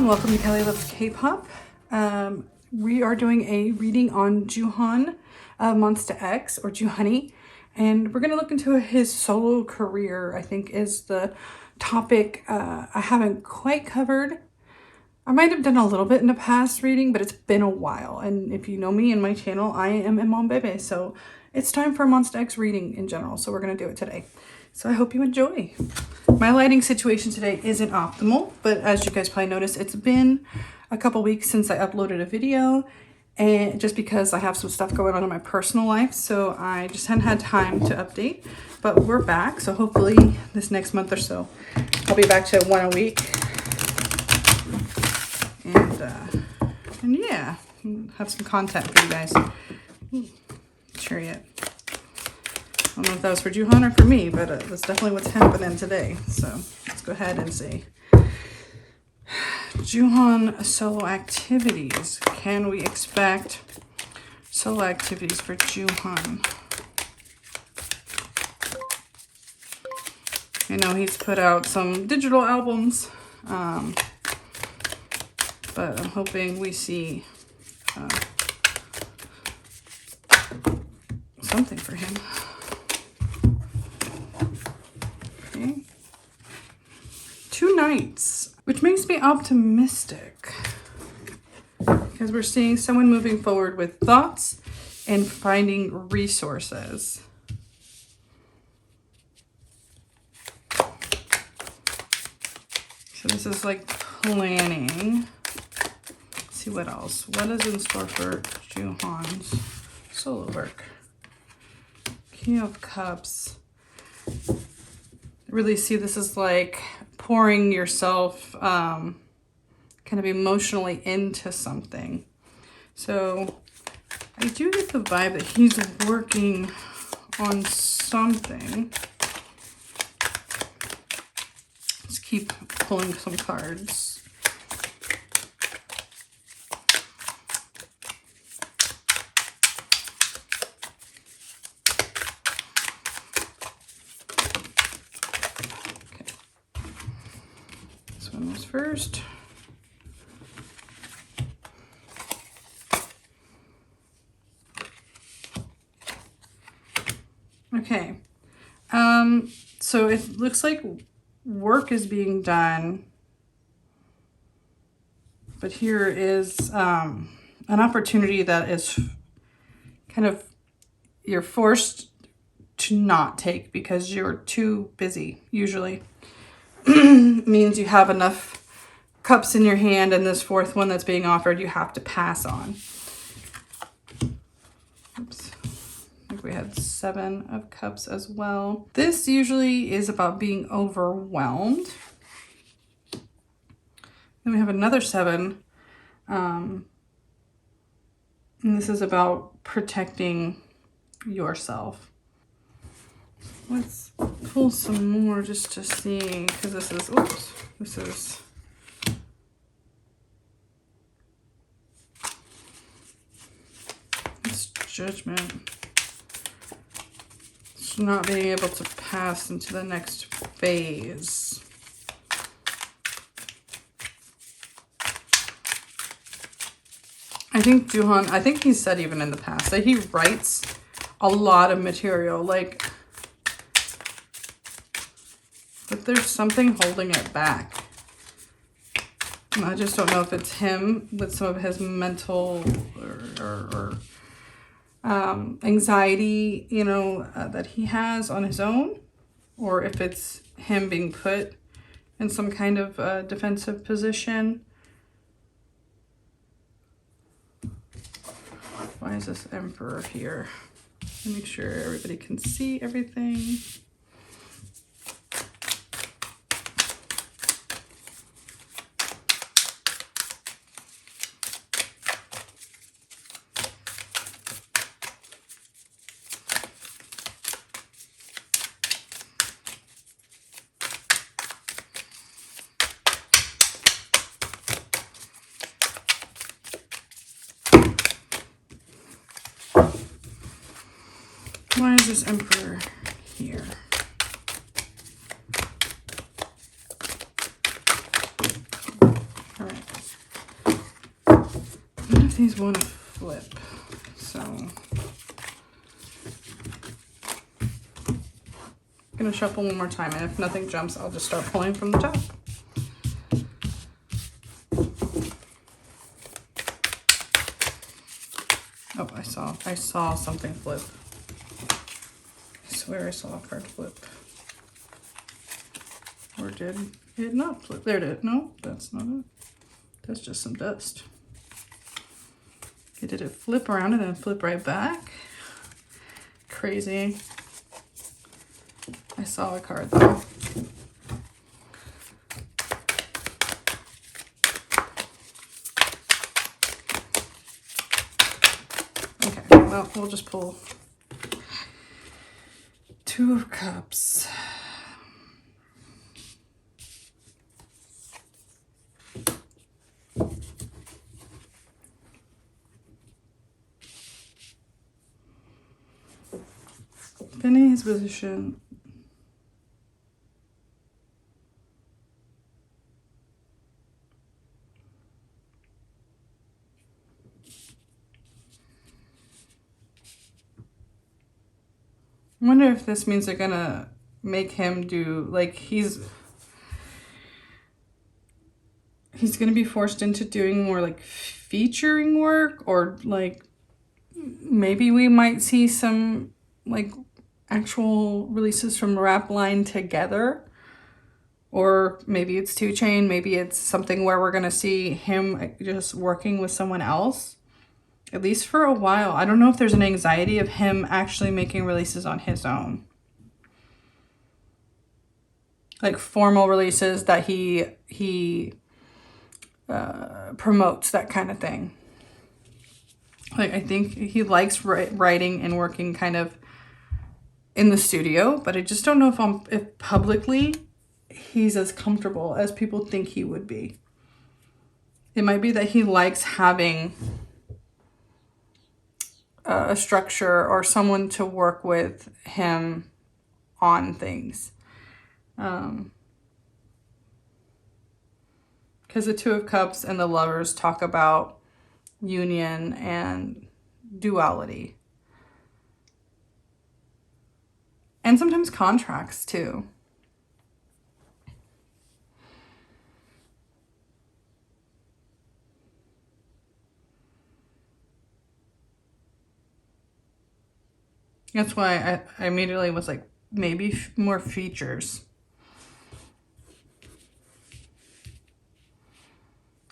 and welcome to Kelly Loves K-Pop. We are doing a reading on Joohon, MONSTA X, or Joohoney, and we're going to look into his solo career, I think is the topic I haven't quite covered. I might have done a little bit in a past reading, but it's been a while, and if you know me and my channel, I am a mom baby, so it's time for a MONSTA X reading in general, so we're going to do it today. So I hope you enjoy. My lighting situation today isn't optimal, but as you guys probably noticed, it's been a couple weeks since I uploaded a video, and just because I have some stuff going on in my personal life, so I just hadn't had time to update, but we're back. So hopefully this next month or so, I'll be back to one a week. And yeah, have some content for you guys. Chariot. I don't know if that was for Joohon or for me, but that's definitely what's happening today. So let's go ahead and see. Joohon solo activities. Can we expect solo activities for Joohon? I know he's put out some digital albums, but I'm hoping we see something for him. Okay. 2 nights, which makes me optimistic because we're seeing someone moving forward with thoughts and finding resources. So this is like planning. Let's see what else. What is in store for Joohon's solo work? King of Cups. Really see this is like pouring yourself kind of emotionally into something. So I do get the vibe that he's working on something. Let's keep pulling some cards. First. Okay. So it looks like work is being done, but here is an opportunity that is kind of you're forced to not take because you're too busy usually. Means you have enough cups in your hand, and this 4th one that's being offered you have to pass on. Oops. I think we had 7 of cups as well. This usually is about being overwhelmed. Then we have another 7. And this is about protecting yourself. Let's pull some more just to see, because this is, oops, this is judgment. It's not being able to pass into the next phase. I think Joohon, I think he said even in the past that he writes a lot of material, like, but there's something holding it back. And I just don't know if it's him with some of his mental or anxiety, you know, that he has on his own, or if it's him being put in some kind of defensive position. Why is this Emperor here? Make sure everybody can see everything. Why is this Emperor here? All right. of these want to flip. So I'm going to shuffle one more time, and if nothing jumps, I'll just start pulling from the top. Oh, I saw something flip. I swear I saw a card flip. Or did it not flip? There it is. No, that's not it. That's just some dust. Okay, did it flip around and then flip right back? Crazy. I saw a card though. Okay, well, we'll just pull Two of Cups. Spinning his position. I wonder if this means they're gonna make him do, like, he's gonna be forced into doing more like featuring work, or like maybe we might see some like actual releases from Rap Line together, or maybe it's 2 Chainz, maybe it's something where we're gonna see him just working with someone else, at least for a while. I don't know if there's an anxiety of him actually making releases on his own, like formal releases that he promotes, that kind of thing. Like, I think he likes writing and working kind of in the studio, but I just don't know if publicly he's as comfortable as people think he would be. It might be that he likes having a structure or someone to work with him on things. Because the Two of Cups and the Lovers talk about union and duality. And sometimes contracts too. That's why I immediately was like, maybe more features.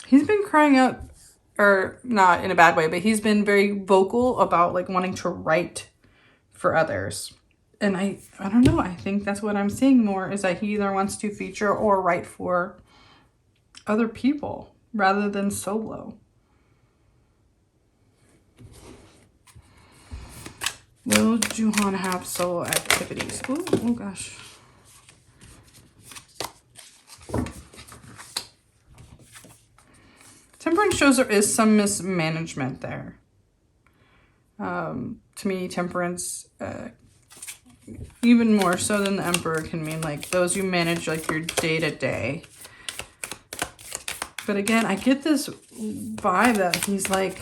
He's been crying out, or not in a bad way, but he's been very vocal about like wanting to write for others. And I don't know, I think that's what I'm seeing more, is that he either wants to feature or write for other people rather than solo. Will Joohoney have solo activities? Ooh, oh gosh. Temperance shows there is some mismanagement there. To me, Temperance, even more so than the Emperor, can mean like those you manage like your day-to-day. But again, I get this vibe that he's like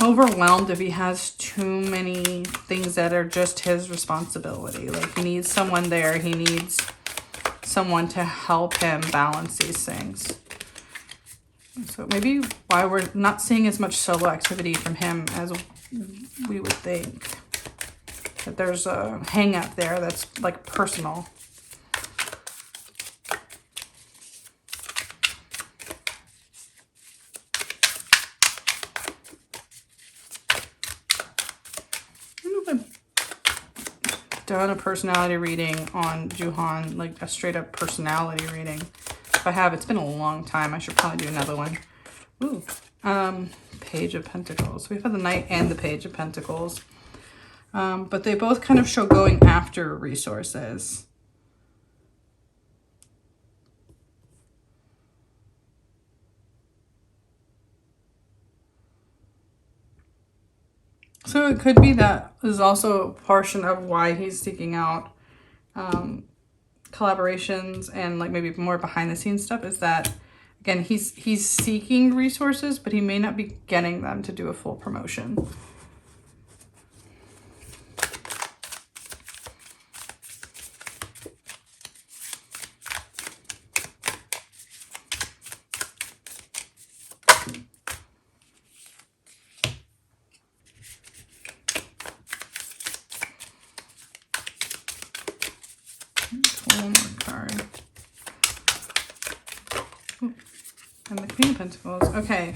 overwhelmed if he has too many things that are just his responsibility. Like, he needs someone there. He needs someone to help him balance these things. So maybe why we're not seeing as much solo activity from him as we would think. That there's a hang up there that's like personal. Done a personality reading on Joohoney, like a straight up personality reading. If I have, it's been a long time. I should probably do another one. Ooh, Page of Pentacles. We've had the Knight and the Page of Pentacles. But they both kind of show going after resources. So it could be that is also a portion of why he's seeking out collaborations and like maybe more behind the scenes stuff, is that, Again, he's seeking resources, but he may not be getting them to do a full promotion. One more card. And the Queen of Pentacles. Okay.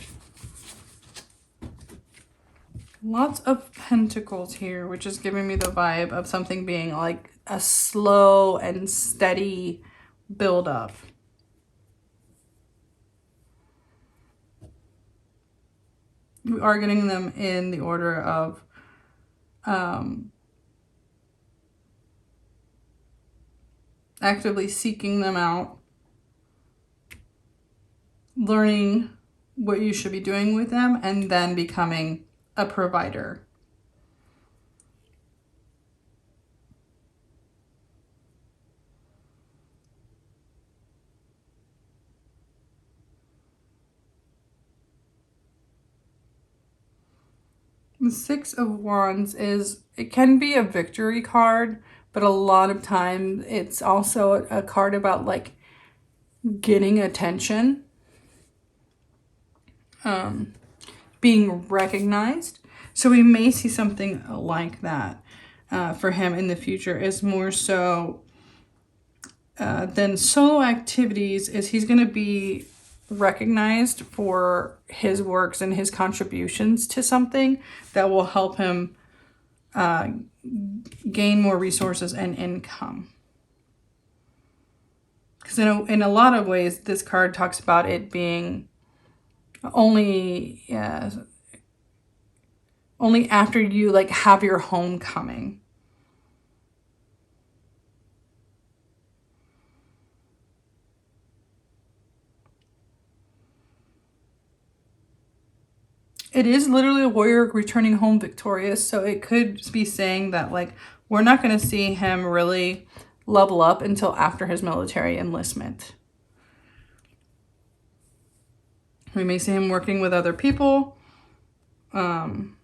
Lots of pentacles here, which is giving me the vibe of something being like a slow and steady build up. We are getting them in the order of actively seeking them out, learning what you should be doing with them, and then becoming a provider. The Six of Wands it can be a victory card, but a lot of time it's also a card about like getting attention, being recognized. So we may see something like that for him in the future. Is more so than solo activities, is he's going to be recognized for his works and his contributions to something that will help him gain more resources and income. Because in a lot of ways, this card talks about it being only after you like have your homecoming. It is literally a warrior returning home victorious. So it could be saying that like, we're not going to see him really level up until after his military enlistment. We may see him working with other people. And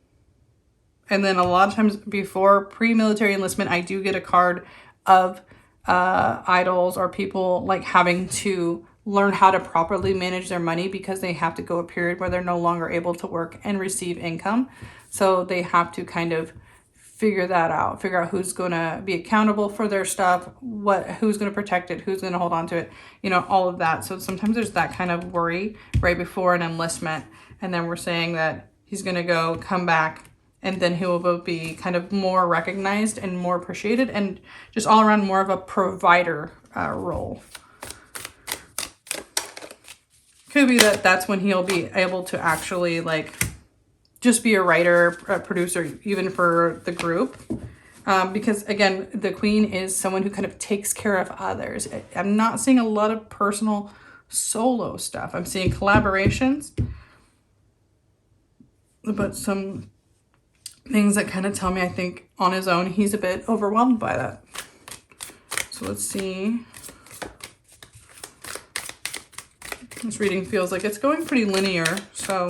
then a lot of times before pre-military enlistment, I do get a card of idols or people like having to learn how to properly manage their money because they have to go a period where they're no longer able to work and receive income. So they have to kind of figure that out, figure out who's going to be accountable for their stuff, who's going to protect it, who's going to hold on to it, you know, all of that. So sometimes there's that kind of worry right before an enlistment. And then we're saying that he's going to come back, and then he will be kind of more recognized and more appreciated and just all around more of a provider role. Could be that that's when he'll be able to actually like just be a writer, a producer, even for the group. Because again, the Queen is someone who kind of takes care of others. I'm not seeing a lot of personal solo stuff. I'm seeing collaborations, but some things that kind of tell me I think on his own he's a bit overwhelmed by that. So let's see. This reading feels like it's going pretty linear, so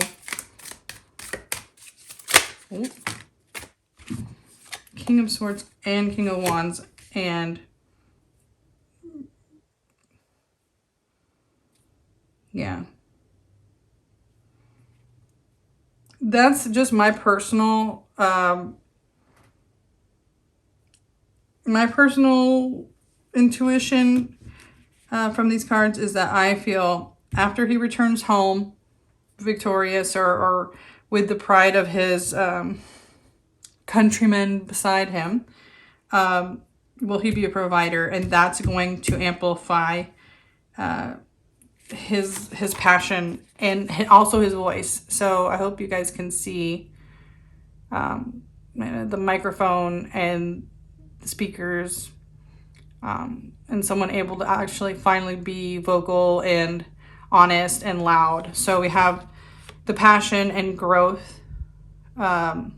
King of Swords and King of Wands, and yeah, that's just my personal intuition from these cards is that I feel after he returns home victorious or with the pride of his countrymen beside him, will he be a provider, and that's going to amplify his passion and also his voice. So I hope you guys can see the microphone and the speakers, and someone able to actually finally be vocal and honest and loud. So we have the passion and growth of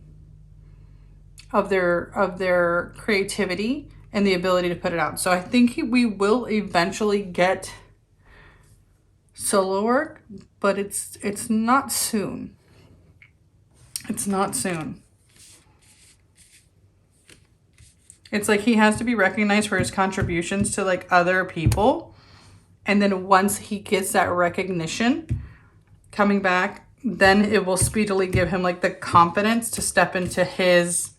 their creativity and the ability to put it out. So I think we will eventually get solo work, but it's not soon. It's not soon. It's like he has to be recognized for his contributions to like other people. And then once he gets that recognition coming back, then it will speedily give him like the confidence to step into his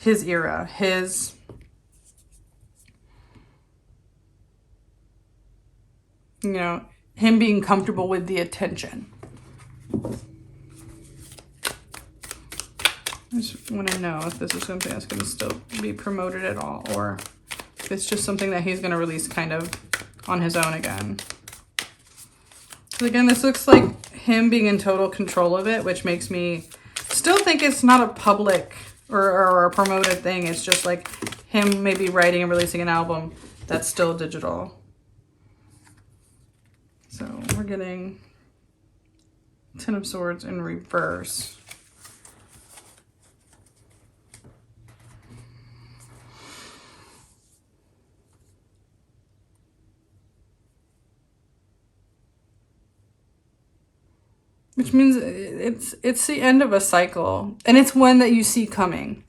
era, his him being comfortable with the attention. I just want to know if this is something that's going to still be promoted at all, or if it's just something that he's going to release kind of on his own again. So again, this looks like him being in total control of it, which makes me still think it's not a public or a promoted thing. It's just like him maybe writing and releasing an album that's still digital. So we're getting Ten of Swords in reverse. Which means it's the end of a cycle, and it's one that you see coming.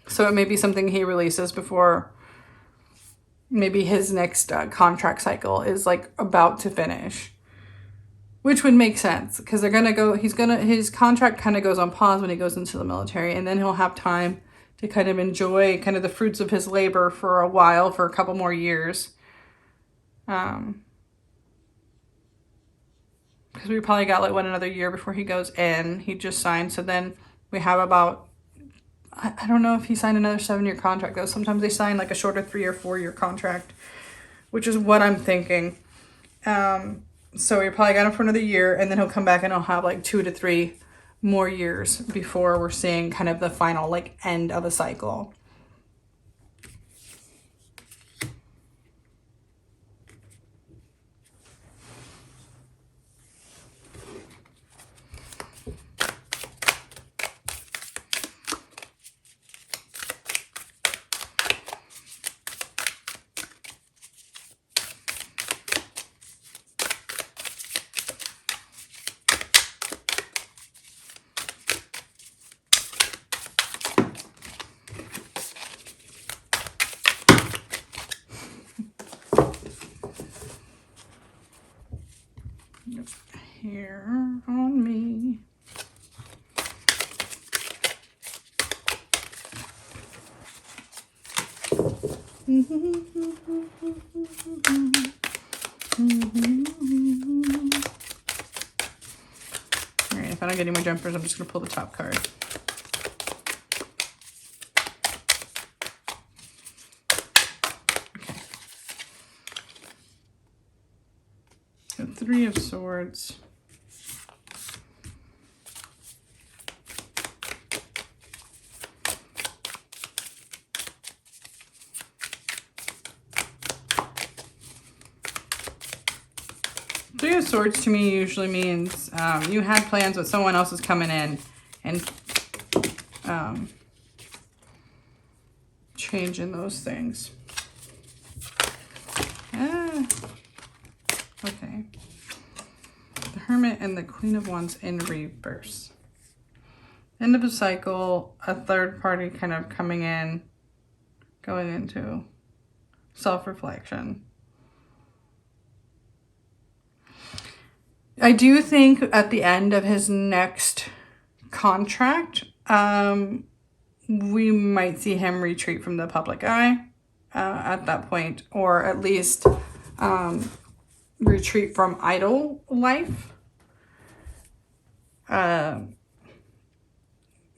So it may be something he releases before maybe his next contract cycle is like about to finish, which would make sense because they're gonna go. His contract kind of goes on pause when he goes into the military, and then he'll have time to kind of enjoy kind of the fruits of his labor for a while, for a couple more years. Because we probably got like another year before he goes in. He just signed. So then we have about, I don't know if he signed another 7-year contract though. Sometimes they sign like a shorter 3 or 4 year contract, which is what I'm thinking. So we probably got him for another year, and then he'll come back and he'll have like 2 to 3 more years before we're seeing kind of the final like end of a cycle. Here on me. Alright, if I don't get any more jumpers, I'm just going to pull the top card. Okay. So 3 of Swords. Three of Swords to me usually means you had plans, but someone else is coming in and changing those things. Okay. The Hermit and the Queen of Wands in reverse. End of a cycle, a third party kind of coming in, going into self-reflection. I do think at the end of his next contract, we might see him retreat from the public eye at that point, or at least retreat from idol life.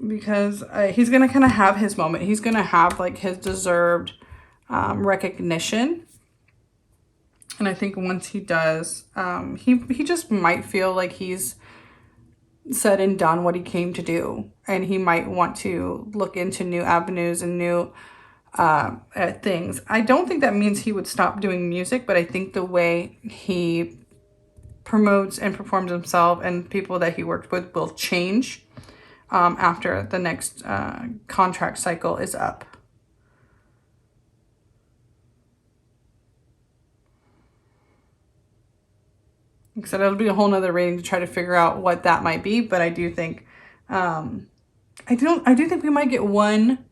Because he's going to kind of have his moment. He's going to have like his deserved recognition. And I think once he does, he just might feel like he's said and done what he came to do. And he might want to look into new avenues and new things. I don't think that means he would stop doing music, but I think the way he promotes and performs himself and people that he worked with will change after the next contract cycle is up. Like I said, it'll be a whole nother reading to try to figure out what that might be. But I do think, I do think we might get one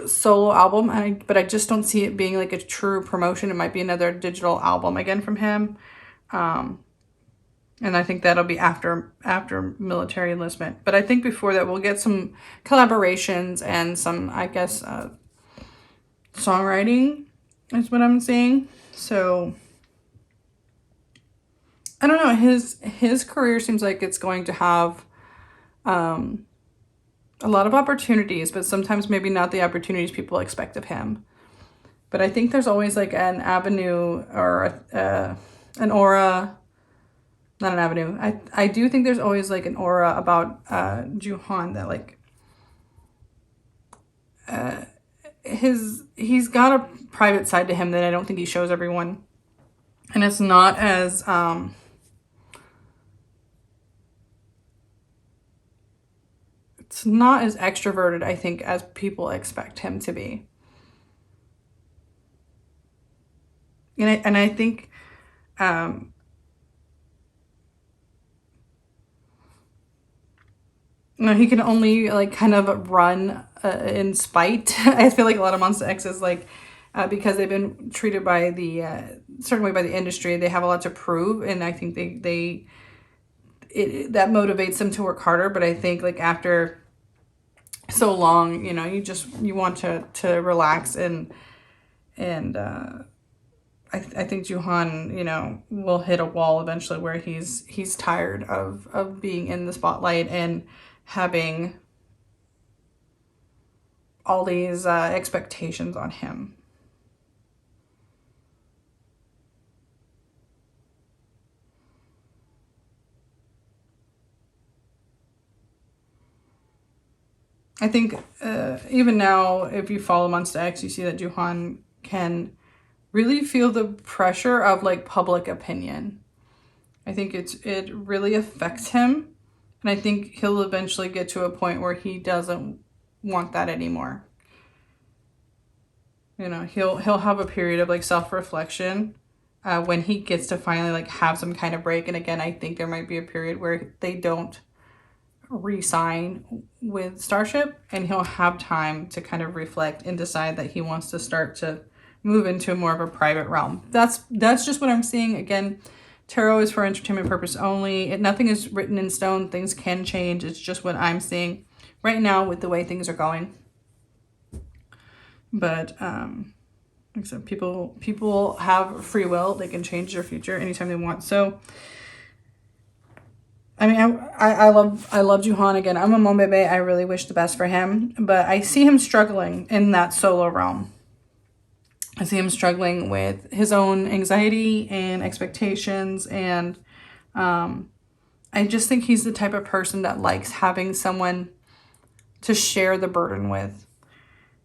solo album, but I just don't see it being like a true promotion. It might be another digital album again from him. And I think that'll be after military enlistment. But I think before that, we'll get some collaborations and some, I guess, songwriting is what I'm seeing. So I don't know. His career seems like it's going to have a lot of opportunities, but sometimes maybe not the opportunities people expect of him. But I think there's always like an avenue or an aura. Not an avenue. I do think there's always like an aura about Joohon that like he's got a private side to him that I don't think he shows everyone. And it's not as extroverted, I think, as people expect him to be. And I think he can only like kind of run in spite. I feel like a lot of MONSTA X's like because they've been treated by the certain way by the industry, they have a lot to prove, and I think that motivates them to work harder. But I think like after so long, you want to relax and I think Joohon, will hit a wall eventually where he's tired of being in the spotlight and having all these expectations on him. I think even now, if you follow MONSTA X, you see that Joohon can really feel the pressure of like public opinion. I think it really affects him, and I think he'll eventually get to a point where he doesn't want that anymore. He'll have a period of like self-reflection when he gets to finally like have some kind of break. And again, I think there might be a period where they don't re-sign with Starship, and he'll have time to kind of reflect and decide that he wants to start to move into more of a private realm. That's just what I'm seeing. Again, tarot is for entertainment purpose only. Nothing is written in stone. Things can change. It's just what I'm seeing right now with the way things are going. But like I said, people have free will. They can change their future anytime they want. So I mean, I love Joohon. Again, I'm a Mombebe. I really wish the best for him, but I see him struggling in that solo realm. I see him struggling with his own anxiety and expectations, and I just think he's the type of person that likes having someone to share the burden with.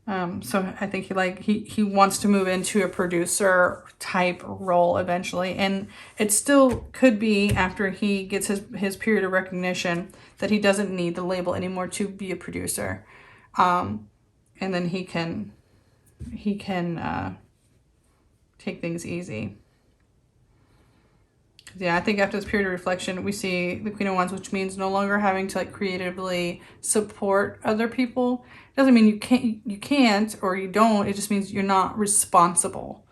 So I think he wants to move into a producer type role eventually, and it still could be after he gets his period of recognition that he doesn't need the label anymore to be a producer, and then he can take things easy. Yeah, I think after this period of reflection, we see the Queen of Wands, which means no longer having to like creatively support other people. It doesn't mean you can't or you don't. It just means you're not responsible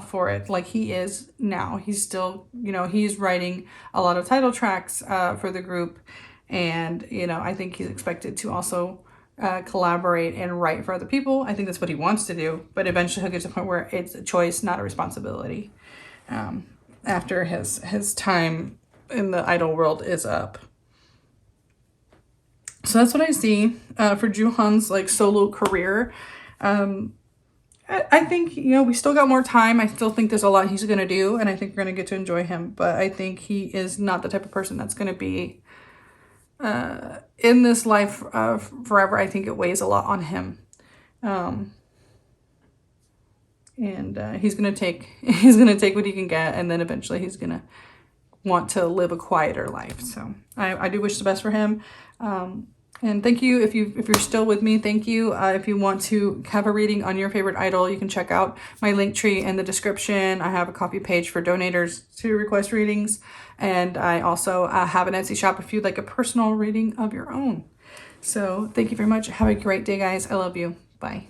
for it like he is now. He's still, he's writing a lot of title tracks for the group. And, I think he's expected to also collaborate and write for other people. I think that's what he wants to do. But eventually he'll get to the point where it's a choice, not a responsibility. After his time in the idol world is up. So that's what I see for Joohon's like solo career. I think, we still got more time. I still think there's a lot he's going to do, and I think we're going to get to enjoy him. But I think he is not the type of person that's going to be in this life forever. I think it weighs a lot on him. And he's going to take what he can get, and then eventually he's going to want to live a quieter life. So I do wish the best for him. And thank you if you're still with me. Thank you. If you want to have a reading on your favorite idol, you can check out my link tree in the description. I have a Ko-fi page for donators to request readings, and I also have an Etsy shop if you'd like a personal reading of your own. So thank you very much. Have a great day, guys. I love you. Bye.